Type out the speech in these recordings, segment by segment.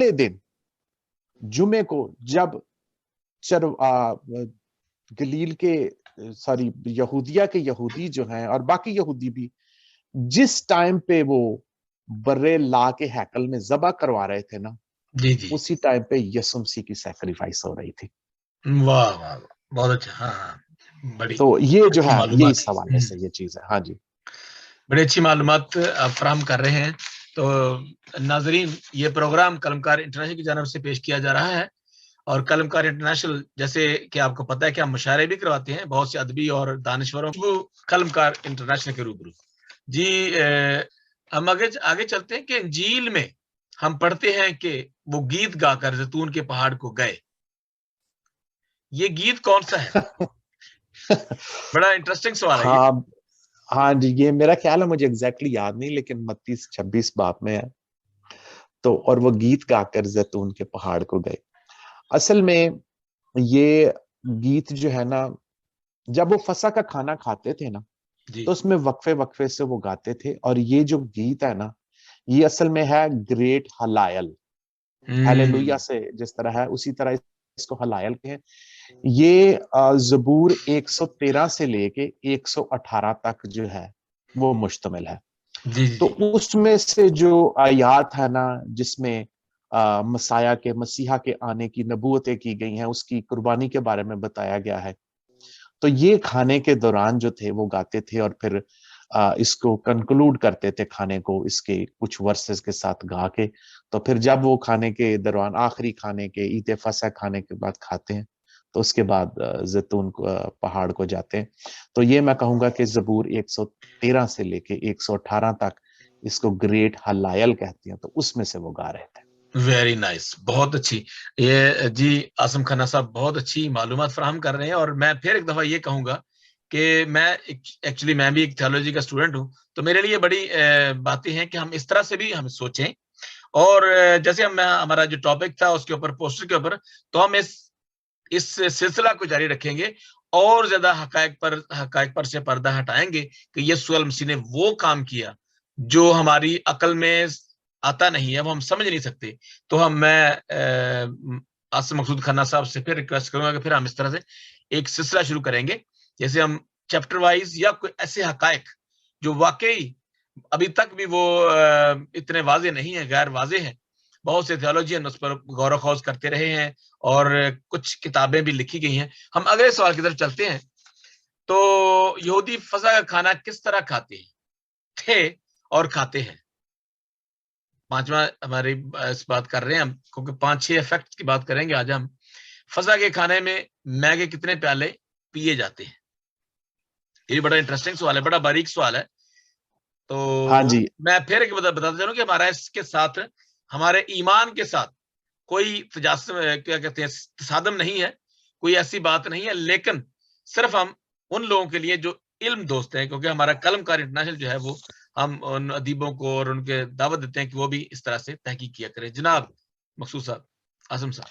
दिन जुमे को जब गलील के यहूदिया के यहूदी जो हैं और बाकी यहूदी भी जिस टाइम पे वो बर्रे ला के हैकल में ज़बह करवा रहे थे ना, जी जी, उसी टाइम पे यीशु मसीह की सैक्रिफाइस हो रही थी। वाह वाह, बहुत अच्छा। हाँ हाँ, बड़ी तो ये जो अच्छी है ये मालूमात इस हवाले से ये चीज है। हाँ जी, बड़ी अच्छी मालूमात आप फराहम कर रहे हैं। तो नाजरीन, ये प्रोग्राम कलमकार इंटरनेशनल की जानब से पेश किया जा रहा है, और कलमकार इंटरनेशनल, जैसे कि आपको पता है कि हम मुशायरे भी करवाते हैं बहुत से अदबी और दानिश्वरों को कलमकार इंटरनेशनल के रूबरू। जी, हम आगे चलते हैं कि इंजील में हम पढ़ते हैं कि वो गीत गाकर जैतून के पहाड़ को गए। ये गीत कौन सा है? बड़ा इंटरेस्टिंग सवाल है ये। हाँ हाँ जी, ये मेरा ख्याल है, मुझे एग्जैक्टली याद नहीं, लेकिन 32-26 बाब में है। तो और वो गीत गाकर जैतून के पहाड़ को गए। असल में ये गीत जो है ना, जब वो फसा का खाना खाते थे ना, जी, तो उसमें वक्फे वक्फे से वो गाते थे। और ये जो गीत है ना, ये असल में है ग्रेट हलायल, हालेलुया से जिस तरह है उसी तरह इसको हलायल के हैं। ये जबूर 113 से लेके 118 तक जो है वो मुश्तमिल है। जी, जी, तो जी, उसमें से जो आयात है ना, जिसमें मसाया के मसीहा के आने की नबूवतें की गई हैं, उसकी कुर्बानी के बारे में बताया गया है, तो ये खाने के दौरान जो थे वो गाते थे, और फिर इसको कंक्लूड करते थे खाने को इसके कुछ वर्सेस के साथ गा के। तो फिर जब वो खाने के दौरान आखिरी खाने के ईद फसह खाने के बाद खाते हैं, तो उसके बाद जैतून पहाड़ को जाते हैं। तो ये मैं कहूंगा कि जबूर 113 से लेके 118 तक इसको ग्रेट हलायल कहते हैं, तो उसमें से वो गा रहे थे। वेरी नाइस, बहुत अच्छी। ये जी, आसम खन्ना साहब बहुत अच्छी मालूमात फराहम कर रहे हैं। और मैं फिर एक दफा ये कहूंगा कि मैं एक्चुअली मैं भी एक थियोलॉजी का स्टूडेंट हूं, तो मेरे लिए बड़ी बातें हैं कि हम इस तरह से भी हम सोचें। और जैसे हम हमारा जो टॉपिक था उसके ऊपर, पोस्टर के ऊपर, तो हम इस सिलसिला को जारी रखेंगे और ज्यादा हकायक पर से पर्दा हटाएंगे कि यीशु मसीह ने वो काम किया जो हमारी अकल में आता नहीं है, वो हम समझ नहीं सकते। तो मैं आसिम मकसूद खन्ना साहब से फिर रिक्वेस्ट करूंगा कि फिर हम इस तरह से एक सिलसिला शुरू करेंगे, जैसे हम चैप्टर वाइज या कोई ऐसे हकायक जो वाकई अभी तक भी वो इतने वाजे नहीं है, गैर वाजे हैं। बहुत से थियोलॉजियन उस पर गौर खोज करते रहे हैं और कुछ किताबें भी लिखी गई हैं। हम अगले सवाल की तरफ चलते हैं। तो यहूदी फसह का खाना किस तरह खाते हैं, थे और खाते हैं? पांचवा हमारी इस बात कर रहे हैं हम, क्योंकि 5-6 इफेक्ट की बात करेंगे आज हम। फसह के खाने में मैगे कितने प्याले पिए जाते हैं? ये बड़ा इंटरेस्टिंग सवाल है, बड़ा बारीक सवाल है। हाँ तो जी, मैं फिर एक बताता चलूं कि हमारा इसके साथ, हमारे ईमान के साथ कोई क्या कहते हैं, तसादम नहीं है, कोई ऐसी बात नहीं है। लेकिन सिर्फ हम उन लोगों के लिए जो इल्म दोस्त हैं, क्योंकि हमारा कलमकार इंटरनेशनल जो है वो हम उन अदीबों को और उनके दावत देते हैं कि वो भी इस तरह से तहकीक किया करें। जनाब मकसूद साहब, आजम साहब।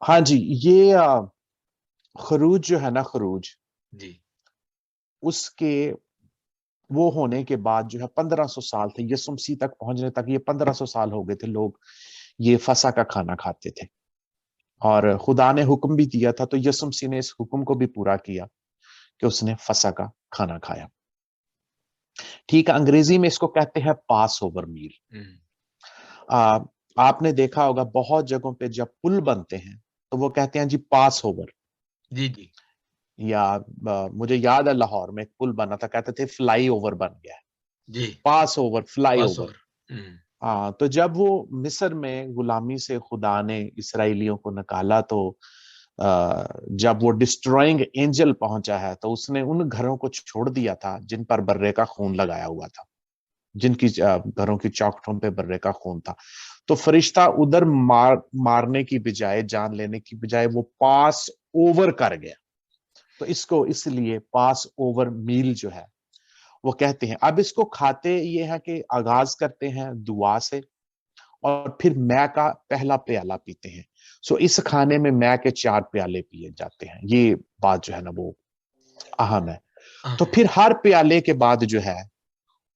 हाँ जी, ये खरूज जो है ना, खरूज जी उसके वो होने के बाद जो है 1500 साल थे यीशु मसीह तक पहुंचने तक, ये 1500 साल हो गए थे लोग ये फसा का खाना खाते थे। और खुदा ने हुक्म भी दिया था, तो यीशु मसीह ने इस हुक्म को भी पूरा किया कि उसने फसा का खाना खाया। ठीक है, अंग्रेजी में इसको कहते हैं पास ओवर मील। आ, आपने देखा होगा बहुत जगहों पे जब पुल बनते हैं तो वो कहते हैं जी पास ओवर। जी जी या मुझे याद है लाहौर में एक पुल बना था, कहते थे फ्लाई ओवर बन गया है, जी, पास ओवर, फ्लाई पास ओवर। ओवर। हाँ, तो जब वो मिस्र में गुलामी से खुदा ने इसराइलियों को निकाला, तो जब वो डिस्ट्रॉइंग एंजल पहुंचा है, तो उसने उन घरों को छोड़ दिया था जिन पर बर्रे का खून लगाया हुआ था, जिनकी घरों की चौखटों पे बर्रे का खून था। तो फरिश्ता उधर मारने की बजाय, जान लेने की बजाय, वो पास ओवर कर गया। तो इसको इसलिए पास ओवर मील जो है वो कहते हैं। अब इसको खाते ये है कि आगाज करते हैं दुआ से, और फिर मैं का पहला प्याला पीते हैं। सो इस खाने में मैं के 4 प्याले पिए जाते हैं, ये बात जो है ना वो अहम है। तो फिर हर प्याले के बाद जो है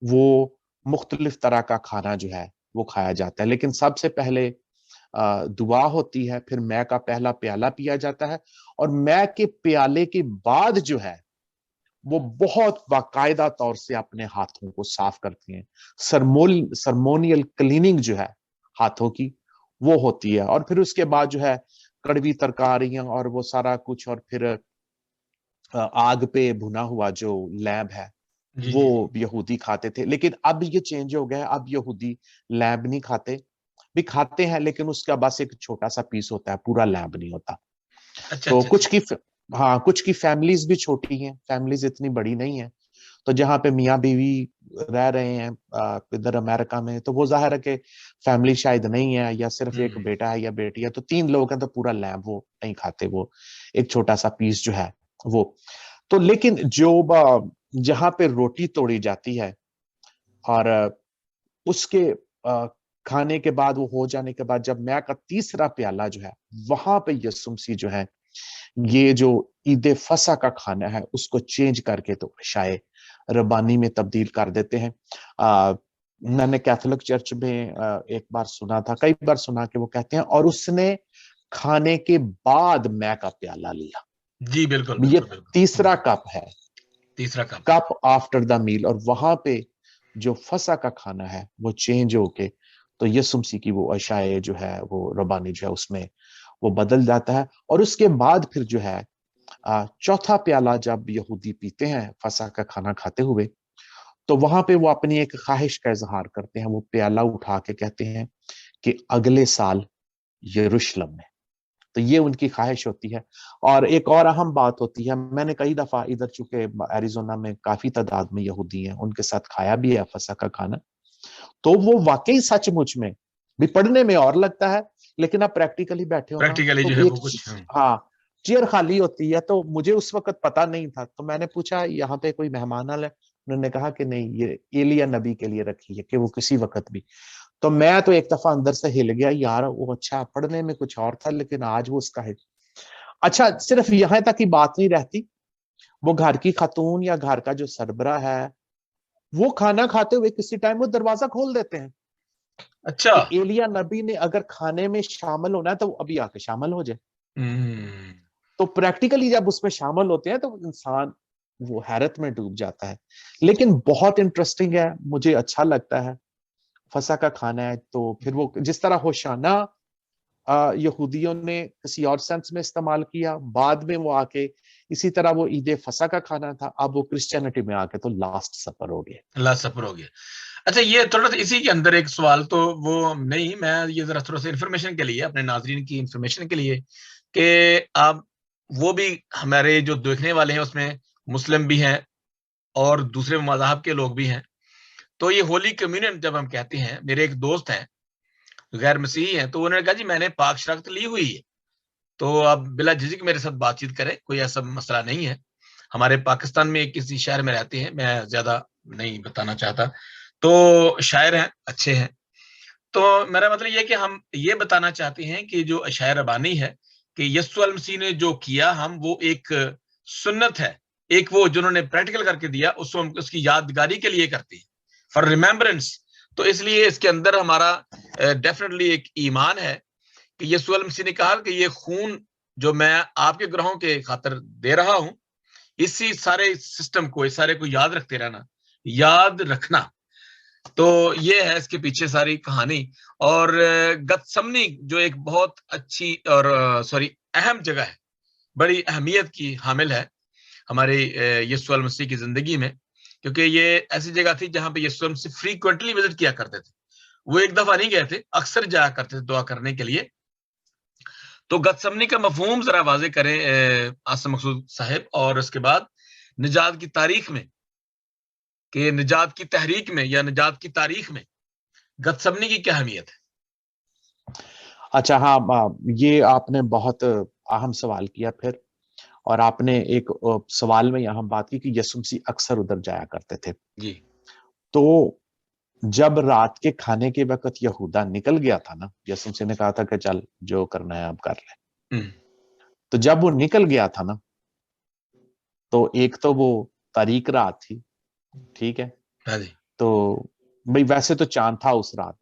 वो मुख्तलिफ तरह का खाना जो है वो खाया जाता है। लेकिन सबसे पहले دعا ہوتی ہے, پھر میں کا پہلا پیالہ پیا جاتا ہے, اور میں کے پیالے کے بعد جو ہے وہ بہت باقاعدہ طور سے اپنے ہاتھوں کو صاف کرتی ہیں. سرمونیل کلیننگ جو ہے ہاتھوں کی وہ ہوتی ہے, اور پھر اس کے بعد جو ہے کڑوی ترکاریاں اور وہ سارا کچھ, اور پھر آگ پہ بھنا ہوا جو لیمب ہے وہ یہودی کھاتے تھے. لیکن اب یہ چینج ہو گیا, اب یہودی لیمب نہیں کھاتے, بھی کھاتے ہیں لیکن اس کا بس ایک چھوٹا سا پیس ہوتا ہے, پورا لیمب نہیں ہوتا. تو کچھ کی فیملیز بھی چھوٹی ہیں, فیملیز اتنی بڑی نہیں ہیں, تو جہاں پہ میاں بیوی رہ رہے ہیں ادھر امریکہ میں, تو وہ ظاہر ہے کہ فیملی شاید نہیں ہے, یا صرف ایک بیٹا ہے یا بیٹی ہے, تو 3 لوگ ہیں, تو پورا لیمب وہ نہیں کھاتے, وہ ایک چھوٹا سا پیس جو ہے وہ. تو لیکن جو جہاں پہ روٹی توڑی جاتی ہے اور اس کے کھانے کے بعد, وہ ہو جانے کے بعد, جب میں کا تیسرا پیالہ جو ہے, وہاں پہ یسوع مسیح جو ہے یہ جو عید فصح کا کھانا ہے اس کو چینج کر کے تو عشائے ربانی میں تبدیل کر دیتے ہیں. میں نے کیتھولک چرچ میں ایک بار سنا تھا, کئی بار سنا, کہ وہ کہتے ہیں اور اس نے کھانے کے بعد میں کا پیالہ لیا. جی بالکل, یہ تیسرا کپ ہے, تیسرا کپ آفٹر دا میل, اور وہاں پہ جو فصح کا کھانا ہے وہ چینج ہو کے تو یسوع مسیح کی وہ عشائے جو ہے وہ ربانی جو ہے اس میں وہ بدل جاتا ہے. اور اس کے بعد پھر جو ہے چوتھا پیالہ جب یہودی پیتے ہیں فصح کا کھانا کھاتے ہوئے, تو وہاں پہ وہ اپنی ایک خواہش کا اظہار کرتے ہیں, وہ پیالہ اٹھا کے کہتے ہیں کہ اگلے سال یروشلم میں. تو یہ ان کی خواہش ہوتی ہے. اور ایک اور اہم بات ہوتی ہے, میں نے کئی دفعہ ادھر چونکہ ایریزونا میں کافی تعداد میں یہودی ہیں, ان کے ساتھ کھایا بھی ہے فصح کا کھانا, تو وہ واقعی سچ مچ میں بھی پڑھنے میں اور لگتا ہے, لیکن آپ پریکٹیکلی بیٹھے ہو نا تو ایک ہاں چیئر خالی ہوتی ہے. تو مجھے اس وقت پتا نہیں تھا, تو میں نے پوچھا یہاں پہ کوئی مہمان آل ہے, انہوں نے کہا کہ نہیں, یہ ایلیا نبی کے لیے رکھی ہے کہ وہ کسی وقت بھی. تو میں تو ایک دفعہ اندر سے ہل گیا, یار وہ اچھا پڑھنے میں کچھ اور تھا, لیکن آج وہ اس کا ہے. اچھا صرف یہاں تک کی بات نہیں رہتی, وہ گھر کی خاتون یا گھر کا جو سربراہ ہے وہ کھانا کھاتے ہوئے کسی ٹائم وہ دروازہ کھول دیتے ہیں. اچھا, کہ ایلیا نبی نے اگر کھانے میں شامل ہونا ہے تو ابھی آ کے شامل ہو جائے. تو پریکٹیکلی جب اس میں شامل ہوتے ہیں تو انسان وہ حیرت میں ڈوب جاتا ہے. لیکن بہت انٹرسٹنگ ہے, مجھے اچھا لگتا ہے, فصح کا کھانا ہے. تو پھر وہ جس طرح ہوشانہ یہودیوں نے کسی اور سینس میں استعمال کیا, بعد میں وہ آ کے اسی طرح وہ عید فصح کا کھانا تھا, اب وہ کرسچینٹی میں آ کے تو لاسٹ سپر ہو گیا. لاسٹ سپر ہو گیا. اچھا یہ تھوڑا سا اسی کے اندر ایک سوال, تو وہ نہیں, میں یہ ذرا تھوڑا سا انفارمیشن کے لیے, اپنے ناظرین کی انفارمیشن کے لیے, کہ آپ وہ بھی ہمارے جو دیکھنے والے ہیں اس میں مسلم بھی ہیں اور دوسرے مذہب کے لوگ بھی ہیں. تو یہ ہولی کمیونین جب ہم کہتے ہیں, میرے ایک دوست ہیں غیر مسیحی ہیں, تو انہوں نے کہا جی میں نے پاک شرکت لی ہوئی ہے, تو آپ بلا جھجک میرے ساتھ بات چیت کریں, کوئی ایسا مسئلہ نہیں ہے. ہمارے پاکستان میں کسی شہر میں رہتے ہیں, میں زیادہ نہیں بتانا چاہتا, تو شاعر ہیں, اچھے ہیں. تو میرا مطلب یہ کہ ہم یہ بتانا چاہتے ہیں کہ جو عشائے ربانی ہے کہ یسوع المسیح نے جو کیا, ہم وہ ایک سنت ہے, ایک وہ جنہوں نے پریکٹیکل کر کے دیا, اس کو ہم اس کی یادگاری کے لیے کرتے ہیں, فار ریمبرنس. تو اس لیے اس کے اندر ہمارا ڈیفینیٹلی ایک ایمان ہے کہ یسوع المسیح نے کہا کہ یہ خون جو میں آپ کے گناہوں کے خاطر دے رہا ہوں, اسی سارے سسٹم کو, اس سارے کو یاد رکھتے رہنا, یاد رکھنا. تو یہ ہے اس کے پیچھے ساری کہانی. اور گتسمنی جو ایک بہت اچھی اور اہم جگہ ہے, بڑی اہمیت کی حامل ہے ہمارے یسوع المسیح کی زندگی میں, کیونکہ یہ ایسی جگہ تھی جہاں پہ یسوع المسیح فریکوینٹلی وزٹ کیا کرتے تھے. وہ ایک دفعہ نہیں گئے تھے, اکثر جایا کرتے تھے دعا کرنے کے لیے. تو گتسمنی کا مفہوم ذرا واضح کریں عاصم مقصود صاحب, اور اس کے بعد نجات کی تاریخ میں, کہ نجات کی تحریک میں یا نجات کی تاریخ میں گتسمنی کی کیا اہمیت ہے. اچھا ہاں, یہ آپ نے بہت اہم سوال کیا پھر, اور آپ نے ایک سوال میں یہاں بات کی کہ یسوع مسیح اکثر ادھر جایا کرتے تھے. جی, تو جب رات کے کھانے کے وقت یہودا نکل گیا تھا نا, یسوع مسیح نے کہا تھا کہ چل جو کرنا ہے اب کر لے. تو جب وہ نکل گیا تھا نا, تو ایک تو وہ تاریک رات تھی, ٹھیک ہے, تو بھئی ویسے تو چاند تھا اس رات,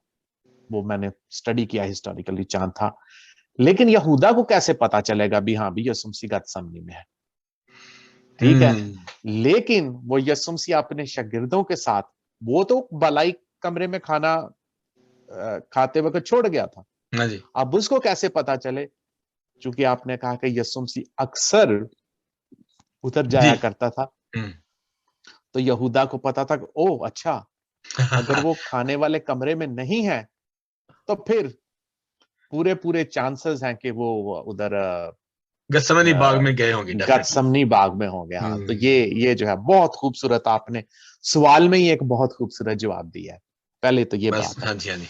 वो मैंने स्टडी किया हिस्टोरिकली, चांद था। लेकिन यहूदा को कैसे पता चलेगा भी हाँ भी यीशु मसीह गतसमनी में है, ठीक है। लेकिन वो यीशु मसीह अपने शागिर्दों के साथ, वो तो भलाई कमरे में खाना खाते वक्त छोड़ गया था, हाँ जी, अब उसको कैसे पता चले? क्योंकि आपने कहा कि यीशु मसीह अक्सर उधर जाया जी। करता था, तो यहूदा को पता था कि ओह अच्छा, अगर वो खाने वाले कमरे में नहीं है तो फिर पूरे पूरे चांसेस हैं कि वो उधर गत्समनी बाग में गए होंगे डेफिनेटली। गतसमनी बाग में होंगे। हाँ, तो ये जो है बहुत खूबसूरत, आपने सवाल में ही एक बहुत खूबसूरत जवाब दिया है। पहले तो ये बस, बात हाँ है। जी, हाँ जी।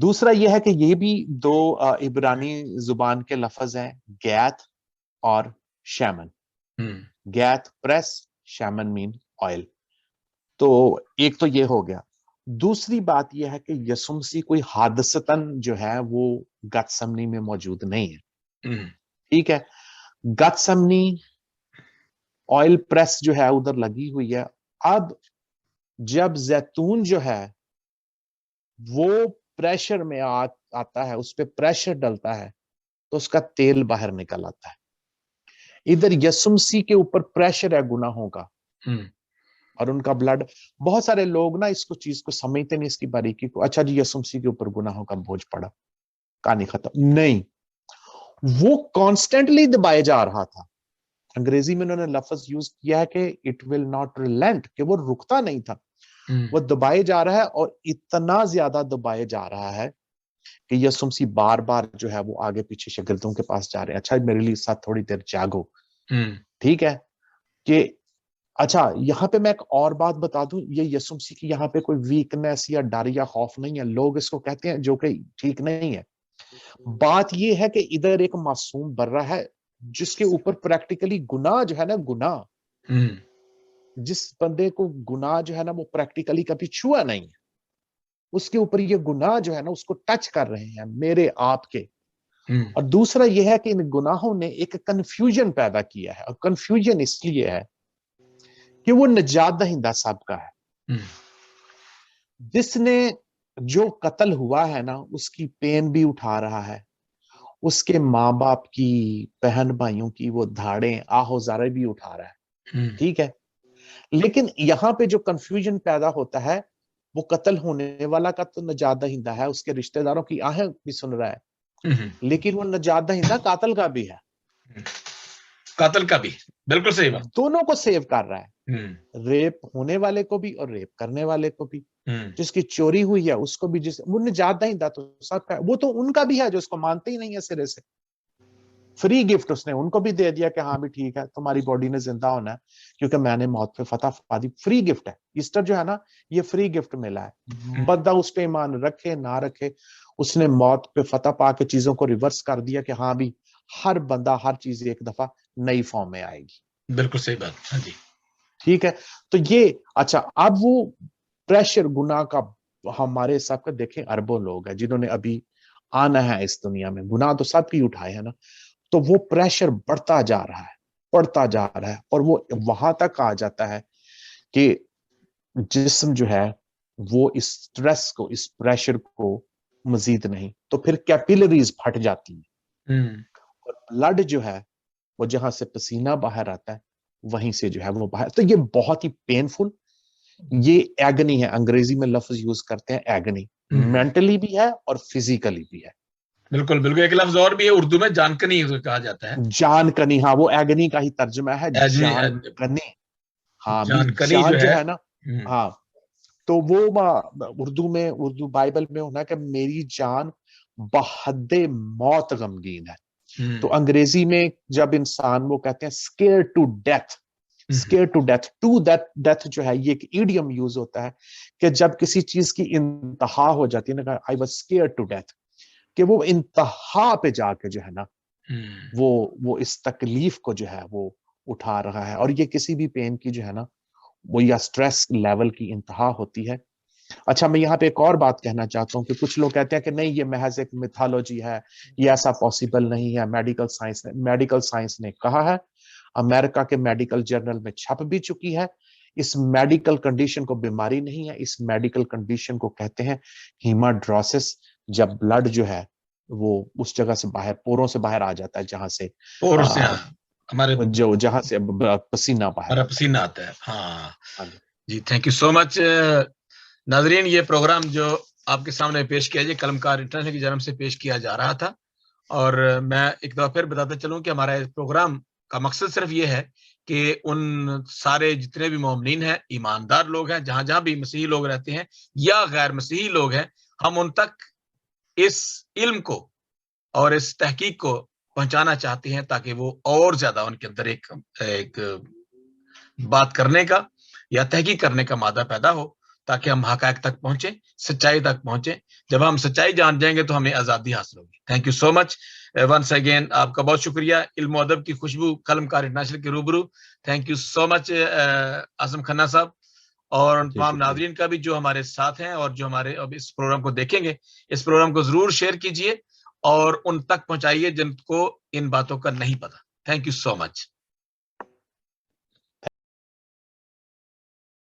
दूसरा ये है कि ये भी दो इब्रानी जुबान के लफ्ज हैं, गैत और शैमन। गैत प्रेस, शैमन मीन ऑयल। तो एक तो ये हो गया। दूसरी बात यह है कि यीशु मसीह कोई हादसतन जो है वो गतसमनी में मौजूद नहीं है, ठीक है। गतसमनी ऑयल प्रेस जो है उधर लगी हुई है। अब जब जैतून जो है वो प्रेशर में आता है, उस पर प्रेशर डलता है तो उसका तेल बाहर निकल आता है। इधर यीशु मसीह के ऊपर प्रेशर है गुनाहों का और उनका ब्लड। बहुत सारे लोग ना इसको चीज को समझते नहीं, इसकी बारीकी को। अच्छा जी, यीशु मसीह के ऊपर गुनाहों का बोझ पड़ा, कहानी खत्म। नहीं, वो कॉन्स्टेंटली दबाए जा रहा था। अंग्रेजी में उन्होंने लफ्ज यूज किया है कि इट विल नॉट रिलेंट, कि वो रुकता नहीं था, वो दबाए जा रहा है और इतना ज्यादा दबाए जा रहा है कि यीशु मसीह बार बार जो है वो आगे पीछे शागिर्दों के पास जा रहे हैं, अच्छा मेरे लिए साथ थोड़ी देर जागो, ठीक है। कि अच्छा, यहाँ पे मैं एक और बात बता दूं, ये यीशु मसीह की यहाँ पे कोई वीकनेस या डर या खौफ नहीं है। लोग इसको कहते हैं, जो कि ठीक नहीं है। बात ये है कि इधर एक मासूम बर्रा है जिसके ऊपर प्रैक्टिकली गुनाह जो है ना, गुनाह, जिस बंदे को गुनाह जो है ना वो प्रैक्टिकली कभी छुआ नहीं है, उसके ऊपर ये गुनाह जो है ना उसको टच कर रहे हैं मेरे आपके। और दूसरा यह है कि इन गुनाहों ने एक कंफ्यूजन पैदा किया है, और कंफ्यूजन इसलिए है कि वो निजात दहिंदा सबका है। जिसने, जो कत्ल हुआ है ना, उसकी पेन भी उठा रहा है, उसके माँ बाप की, बहन भाइयों की वो धाड़ें आहोजारे भी उठा रहा है, ठीक है। लेकिन यहाँ पे जो कंफ्यूजन पैदा होता है, वो कत्ल होने वाला का तो निजात दहिंदा है, उसके रिश्तेदारों की आहें भी सुन रहा है, लेकिन वो निजात दहिंदा कातिल का भी है, कातिल का भी, बिल्कुल सही बात। दोनों को सेव कर रहा है, रेप होने वाले को भी और रेप करने वाले को भी, जिसकी चोरी हुई है उसको भी, जिस वो निजात दहिंदा तो सबका, वो तो उनका भी है जो उसको मानते ही नहीं है सिरे से। फ्री गिफ्ट उसने उनको भी दे दिया कि हाँ भी ठीक है, तुम्हारी बॉडी ने जिंदा होना है क्योंकि मैंने मौत पे फतह पा दी। फ्री गिफ्ट है ईस्टर जो है ना, ये फ्री गिफ्ट मिला है। बंदा उस पे ईमान रखे ना रखे, उसने मौत पे फतह पा के चीजों को रिवर्स कर दिया कि हाँ भी हर बंदा, हर चीज एक दफा नई फॉर्म में आएगी। बिल्कुल सही बात, हाँ जी, ठीक है। तो ये अच्छा, अब वो प्रेशर गुनाह का, हमारे सबका देखें अरबों लोग हैं जिन्होंने अभी आना है इस दुनिया में, गुनाह तो सबकी उठाए है ना, तो वो प्रेशर बढ़ता जा रहा है, बढ़ता जा रहा है, और वो वहां तक आ जाता है कि जिस्म जो है वो इस स्ट्रेस को, इस प्रेशर को मजीद नहीं, तो फिर कैपिलरीज फट जाती है, और ब्लड जो है वो जहां से पसीना बाहर आता है वहीं से जो है वो बाहर। तो ये बहुत ही पेनफुल, ये एगनी है, अंग्रेजी में लफ्ज यूज करते हैं एगनी, मेंटली भी है और फिजिकली भी है। बिल्कुल बिल्कुल, एक लफ्ज और भी है उर्दू में, जानकनी कहा जाता है। जानकनी, हाँ वो एगनी का ही तर्जुमा है, जानकनी। हाँ भी जानकनी जान जो है है ना, हाँ, तो वो उर्दू में, उर्दू बाइबल में होना कि मेरी जान बहद्दे मौत गमगीन है। तो अंग्रेजी में जब इंसान, वो कहते हैं scare to death, scare to death, to death जो है ये एक ईडियम यूज होता है कि जब किसी चीज की इंतहा हो जाती है ना, I was scare to death, कि वो इंतहा पे जाके जो है ना वो इस तकलीफ को जो है वो उठा रहा है। और ये किसी भी पेन की जो है ना वो, या स्ट्रेस लेवल की इंतहा होती है। अच्छा, मैं यहाँ पे एक और बात कहना चाहता हूँ कि कुछ लोग कहते हैं कि नहीं ये महज एक मिथोलॉजी है, ये ऐसा पॉसिबल नहीं है। मेडिकल साइंस ने कहा है, अमेरिका के मेडिकल जर्नल में छप भी चुकी है, اس میڈیکل کنڈیشن کو بیماری نہیں ہے, اس میڈیکل کنڈیشن کو کہتے ہیں ہیماڈروسس, جب بلڈ جو ہے وہ اس جگہ سے باہر, پوروں سے باہر آ جاتا ہے جہاں سے ہمارے جہاں سے پسینہ باہر پسینہ آتا ہے. ہاں جی, تھینک یو سو مچ. ناظرین, یہ پروگرام جو آپ کے سامنے پیش کیا جائے قلمکار انٹرنیشنل کی جانب سے پیش کیا جا رہا تھا, اور میں ایک دفعہ پھر بتاتا چلوں کہ ہمارا پروگرام کا مقصد صرف یہ ہے کہ ان سارے جتنے بھی مومنین ہیں, ایماندار لوگ ہیں, جہاں جہاں بھی مسیحی لوگ رہتے ہیں یا غیر مسیحی لوگ ہیں, ہم ان تک اس علم کو اور اس تحقیق کو پہنچانا چاہتے ہیں تاکہ وہ اور زیادہ ان کے اندر ایک بات کرنے کا یا تحقیق کرنے کا مادہ پیدا ہو, تاکہ ہم حقائق تک پہنچیں, سچائی تک پہنچیں. جب ہم سچائی جان جائیں گے تو ہمیں آزادی حاصل ہوگی. Thank you so much once again, آپ کا بہت شکریہ. علم و ادب کی خوشبو قلمکار انٹرنیشنل کے روبرو. تھینک یو سو مچ اعظم کھنہ صاحب, اور تمام ناظرین کا بھی جو ہمارے ساتھ ہیں اور جو ہمارے اب اس پروگرام کو دیکھیں گے. اس پروگرام کو ضرور شیئر کیجئے اور ان تک پہنچائیے جن کو ان باتوں کا نہیں پتا. Thank you so much.